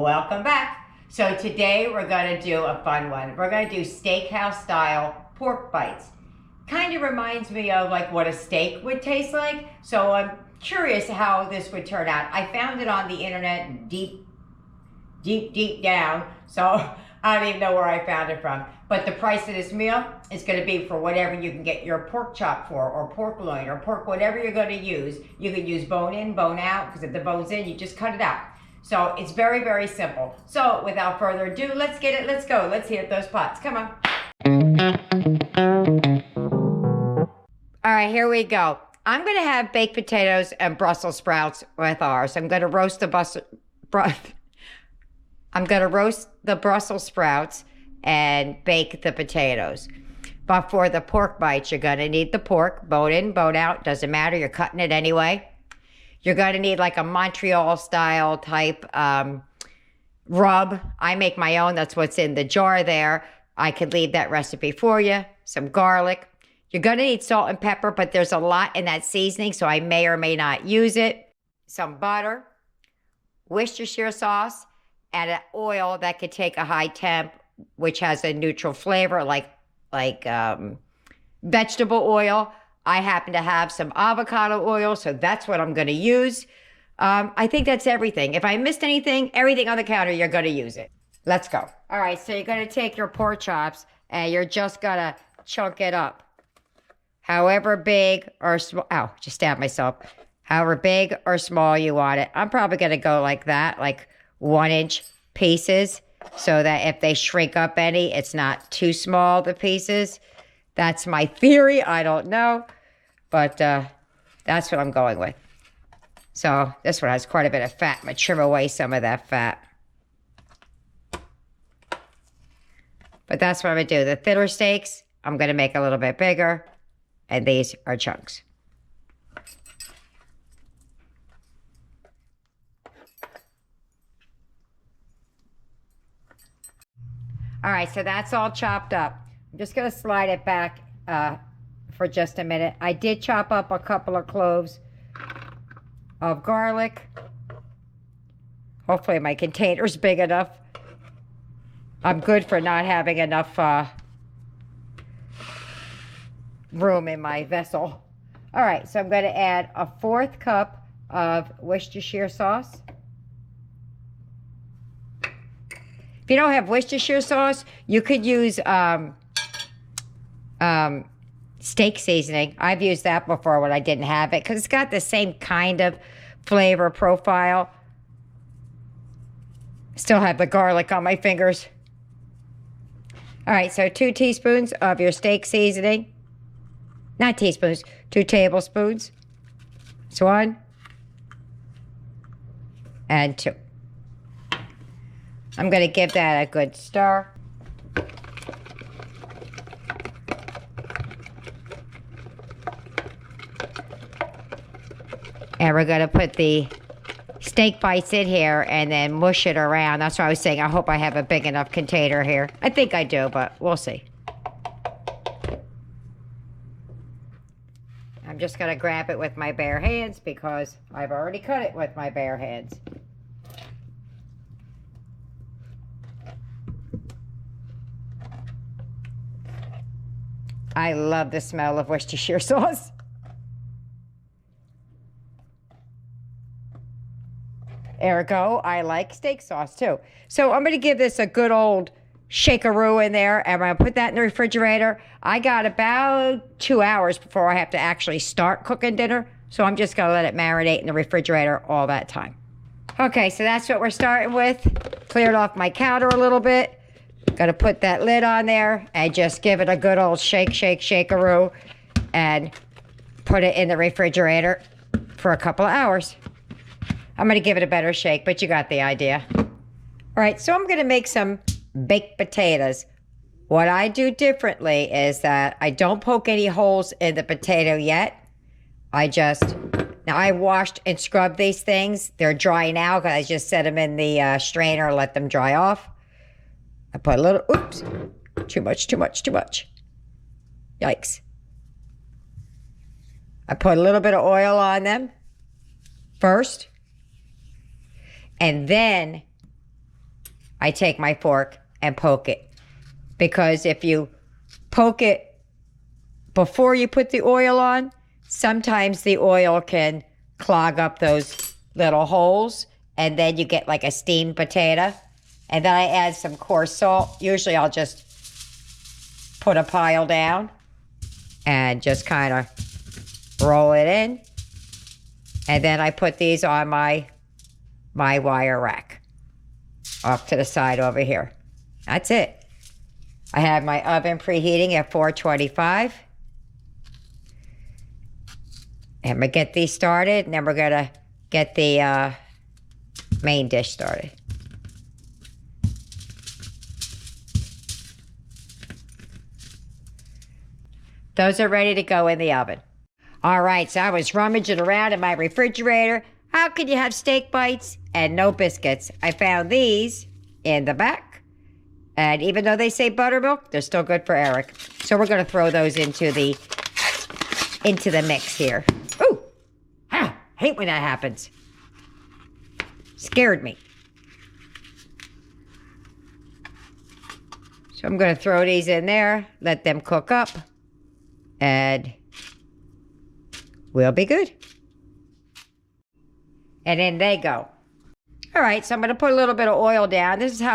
Welcome back. So today we're going to do a fun one. We're going to do steakhouse-style pork bites. Kind of reminds me of like what a steak would taste like. So I'm curious how this would turn out. I found it on the internet deep down. So I don't even know where I found it from. But the price of this meal is going to be for whatever you can get your pork chop for, or pork loin, or pork, whatever you're going to use. You can use bone in, bone out, because if the bone's in, you just cut it out. So it's very, very simple. So without further ado, let's get it. Let's go. Let's heat up those pots. Come on. All right, here we go. I'm going to have baked potatoes and Brussels sprouts with ours. I'm going to roast the Brussels sprouts and bake the potatoes. But for the pork bites, you're going to need the pork, bone in, bone out. Doesn't matter. You're cutting it anyway. You're going to need like a Montreal style type rub. I make my own. That's what's in the jar there. I could leave that recipe for you. Some garlic. You're going to need salt and pepper, but there's a lot in that seasoning, so I may or may not use it. Some butter, Worcestershire sauce, and an oil that could take a high temp, which has a neutral flavor like vegetable oil. I happen to have some avocado oil, so that's what I'm going to use. I think that's everything. If I missed anything, everything on the counter, you're going to use it. Let's go. All right, so you're going to take your pork chops, and you're just going to chunk it up. However big or small, ow, just stabbed myself. However big or small you want it. I'm probably going to go like that, like 1-inch pieces, so that if they shrink up any, it's not too small, the pieces. That's my theory. I don't know. But that's what I'm going with. So this one has quite a bit of fat. I'm going to trim away some of that fat. But that's what I'm going to do. The thinner steaks, I'm going to make a little bit bigger. And these are chunks. All right, so that's all chopped up. I'm just going to slide it back for just a minute. I did chop up a couple of cloves of garlic. Hopefully my container's big enough. I'm good for not having enough room in my vessel. All right, so I'm going to add a 1/4 cup of Worcestershire sauce. If you don't have Worcestershire sauce, you could use steak seasoning. I've used that before when I didn't have it because it's got the same kind of flavor profile. Still have the garlic on my fingers. All right, so 2 teaspoons of your steak seasoning. Not teaspoons, 2 tablespoons. It's 1 and 2. I'm going to give that a good stir. And we're going to put the steak bites in here and then mush it around. That's what I was saying. I hope I have a big enough container here. I think I do, but we'll see. I'm just going to grab it with my bare hands because I've already cut it with my bare hands. I love the smell of Worcestershire sauce. Ergo, I like steak sauce too. So I'm going to give this a good old shakeroo in there, and I'm going to put that in the refrigerator. I got about 2 hours before I have to actually start cooking dinner, so I'm just going to let it marinate in the refrigerator all that time. Okay, so that's what we're starting with. Cleared off my counter a little bit. Going to put that lid on there and just give it a good old shakeroo and put it in the refrigerator for a couple of hours. I'm going to give it a better shake, but you got the idea. All right, so I'm going to make some baked potatoes. What I do differently is that I don't poke any holes in the potato yet. Now I washed and scrubbed these things. They're dry now because I just set them in the strainer and let them dry off. I put a little, oops, too much. Yikes. I put a little bit of oil on them first. And then I take my fork and poke it. Because if you poke it before you put the oil on, sometimes the oil can clog up those little holes, and then you get like a steamed potato. And then I add some coarse salt. Usually I'll just put a pile down and just kind of roll it in. And then I put these on my wire rack off to the side over here. That's it. I have my oven preheating at 425. And I'm going to get these started, and then we're going to get the main dish started. Those are ready to go in the oven. All right, so I was rummaging around in my refrigerator. How could you have steak bites and no biscuits? I found these in the back. And even though they say buttermilk, they're still good for Eric. So we're going to throw those into the mix here. Ooh! Ah, hate when that happens. Scared me. So I'm going to throw these in there, let them cook up, and we'll be good. And in they go. All right, so I'm going to put a little bit of oil down. This is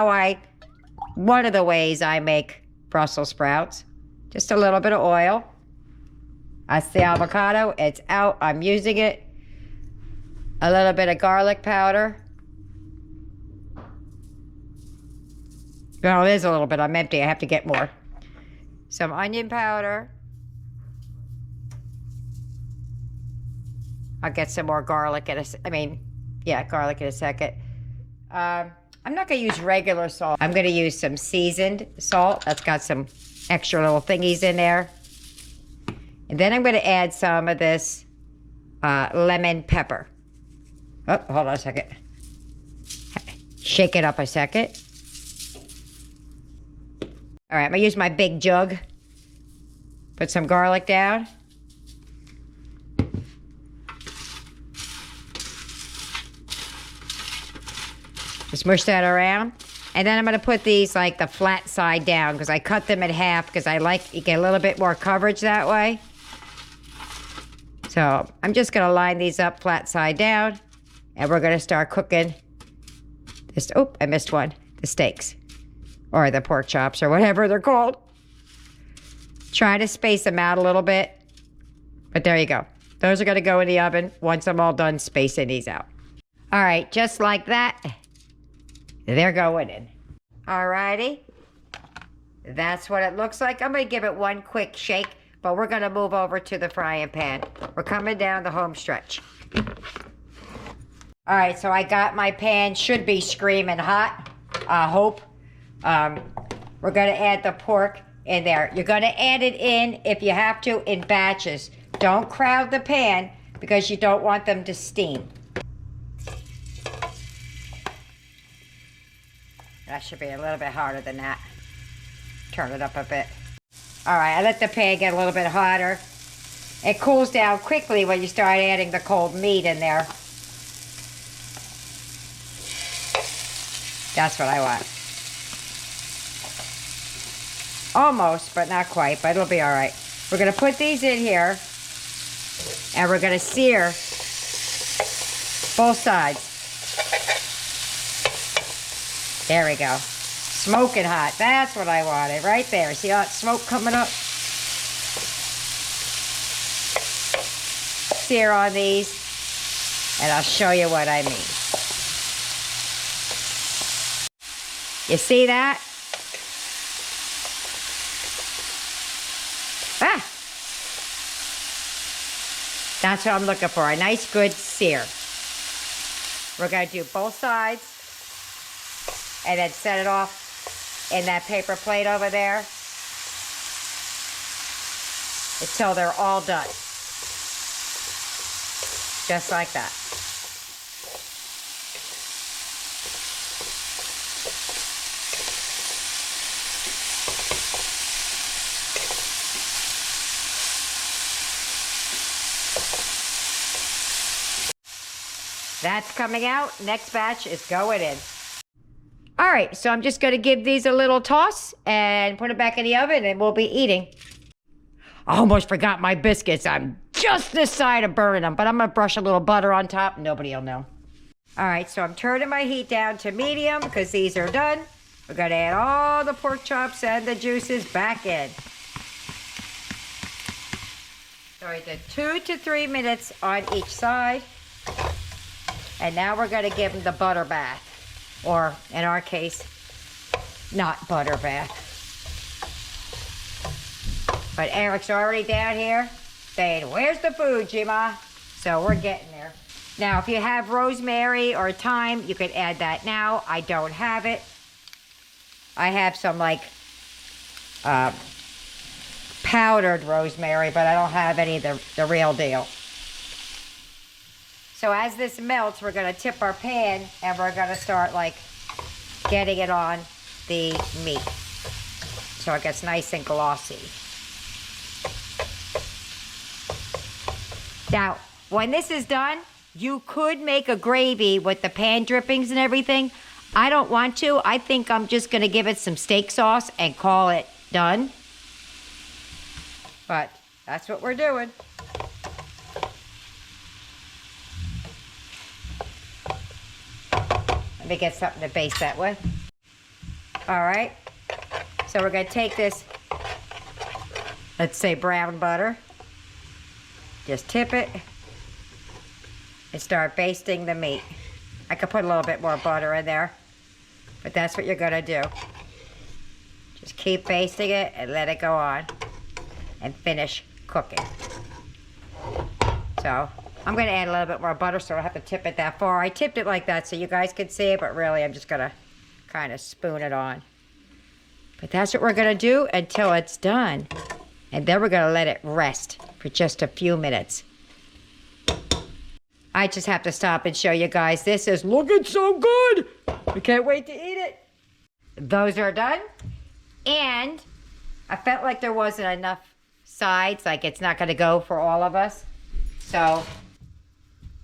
one of the ways I make Brussels sprouts. Just a little bit of oil. That's the avocado. It's out. I'm using it. A little bit of garlic powder. Well, it is a little bit. I'm empty. I have to get more. Some onion powder. I'll get some more garlic garlic in a second. I'm not going to use regular salt. I'm going to use some seasoned salt. That's got some extra little thingies in there. And then I'm going to add some of this lemon pepper. Oh, hold on a second. Shake it up a second. All right, I'm going to use my big jug. Put some garlic down. Just mush that around. And then I'm going to put these like the flat side down because I cut them in half because I like you get a little bit more coverage that way. So I'm just going to line these up flat side down. And we're going to start cooking this. Oh, I missed one. The steaks. Or the pork chops or whatever they're called. Try to space them out a little bit. But there you go. Those are going to go in the oven. Once I'm all done spacing these out. All right, just like that. They're going in. All righty. That's what it looks like. I'm going to give it one quick shake, but we're going to move over to the frying pan. We're coming down the home stretch. All right, so I got my pan. Should be screaming hot. I hope. We're going to add the pork in there. You're going to add it in, if you have to, in batches. Don't crowd the pan because you don't want them to steam. That should be a little bit hotter than that. Turn it up a bit. All right, I let the pan get a little bit hotter. It cools down quickly when you start adding the cold meat in there. That's what I want. Almost, but not quite, but it'll be all right. We're going to put these in here, and we're going to sear both sides. There we go. Smoking hot. That's what I wanted right there. See all that smoke coming up? Sear on these, and I'll show you what I mean. You see that? Ah! That's what I'm looking for, a nice good sear. We're going to do both sides. And then set it off in that paper plate over there until they're all done. Just like that. That's coming out. Next batch is going in. All right, so I'm just going to give these a little toss and put it back in the oven, and we'll be eating. I almost forgot my biscuits. I'm just this side of burning them, but I'm going to brush a little butter on top. Nobody will know. All right, so I'm turning my heat down to medium because these are done. We're going to add all the pork chops and the juices back in. So I did 2 to 3 minutes on each side. And now we're going to give them the butter bath. Or, in our case, not butter bath. But Eric's already down here saying, where's the food, Jima? So we're getting there. Now, if you have rosemary or thyme, you could add that now. I don't have it. I have some, like, powdered rosemary, but I don't have any of the real deal. So as this melts, we're going to tip our pan and we're going to start like getting it on the meat so it gets nice and glossy. Now, when this is done, you could make a gravy with the pan drippings and everything. I don't want to. I think I'm just going to give it some steak sauce and call it done. But that's what we're doing. Let me get something to baste that with. All right. So we're going to take this, let's say brown butter. Just tip it and start basting the meat. I could put a little bit more butter in there, but that's what you're going to do. Just keep basting it and let it go on and finish cooking. So I'm going to add a little bit more butter so I don't have to tip it that far. I tipped it like that so you guys can see it, but really I'm just going to kind of spoon it on. But that's what we're going to do until it's done. And then we're going to let it rest for just a few minutes. I just have to stop and show you guys. This is looking so good. We can't wait to eat it. Those are done. And I felt like there wasn't enough sides, like it's not going to go for all of us. So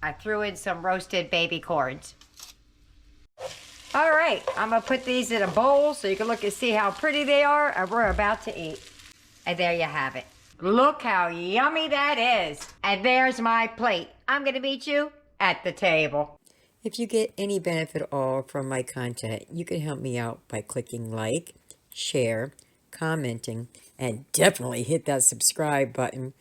I threw in some roasted baby corns. All right, I'm gonna put these in a bowl so you can look and see how pretty they are, and we're about to eat. And there you have it. Look how yummy that is. And there's my plate. I'm gonna meet you at the table. If you get any benefit at all from my content, you can help me out by clicking like, share, commenting, and definitely hit that subscribe button.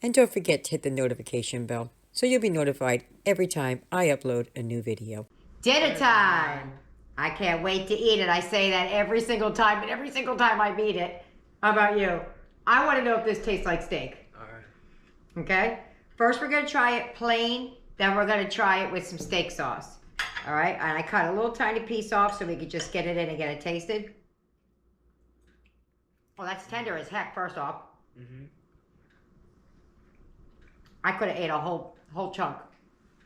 And don't forget to hit the notification bell so you'll be notified every time I upload a new video. Dinner time. I can't wait to eat it. I say that every single time, and every single time I eat it. How about you? I want to know if this tastes like steak. All right. Okay? First, we're going to try it plain. Then we're going to try it with some steak sauce. All right? And I cut a little tiny piece off so we could just get it in and get it tasted. Well, that's tender as heck, first off. Mm-hmm. I could have ate a whole chunk.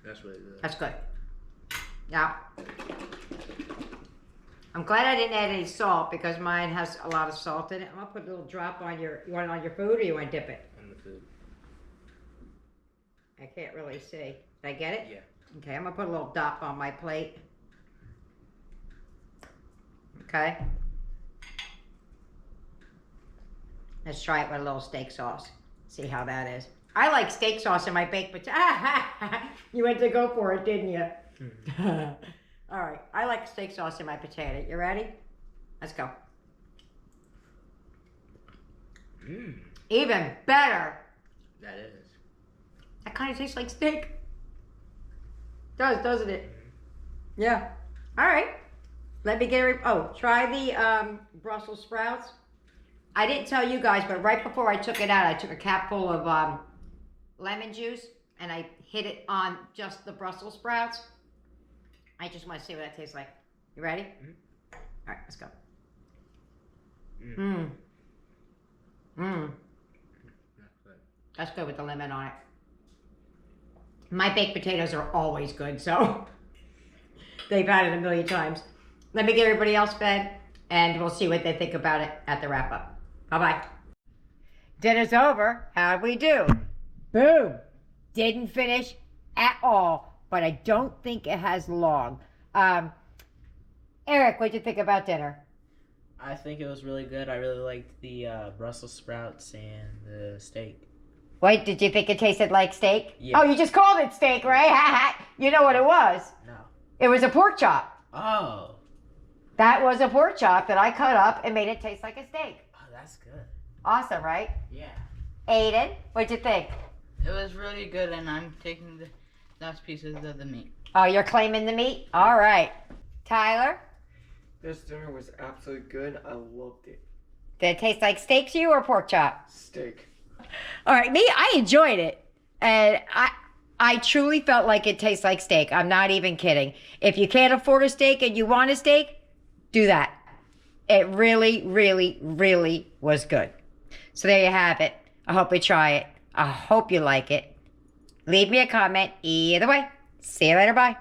That's what it is. That's good. Now, I'm glad I didn't add any salt because mine has a lot of salt in it. I'm going to put a little drop on you want it on your food or you want to dip it? On the food. I can't really see. Did I get it? Yeah. Okay, I'm going to put a little dot on my plate. Okay. Let's try it with a little steak sauce. See how that is. I like steak sauce in my baked potato. You went to go for it, didn't you? Mm-hmm. All right, I like steak sauce in my potato. You ready? Let's go. Even better. That is. That kind of tastes like steak. Does, doesn't it? Yeah. All right. Let me get it. Oh, try the Brussels sprouts. I didn't tell you guys, but right before I took it out, I took a cap full of lemon juice and I hit it on just the Brussels sprouts. I just want to see what that tastes like. You ready? Mm-hmm. All right, let's go. That's good with the lemon on it. My baked potatoes are always good, so they've had it a million times. Let me get everybody else fed, and we'll see what they think about it at the wrap-up. Bye-bye. Dinner's over. How'd we do? Boom. Didn't finish at all, but I don't think it has long. Eric, what'd you think about dinner? I think it was really good. I really liked the Brussels sprouts and the steak. Wait, did you think it tasted like steak? Yeah. Oh, you just called it steak, right? You know what it was? No. It was a pork chop. Oh. That was a pork chop that I cut up and made it taste like a steak. Oh, that's good. Awesome, right? Yeah. Aiden, what'd you think? It was really good, and I'm taking the last pieces of the meat. Oh, you're claiming the meat? All right. Tyler, This dinner was absolutely good. I loved it. did it taste like steak to you or pork chop? Steak. All right, me, I enjoyed it. And I truly felt like it tastes like steak. I'm not even kidding. If you can't afford a steak and you want a steak, do that. It really, really, really was good. So there you have it. I hope you try it. I hope you like it. Leave me a comment either way. See you later. Bye.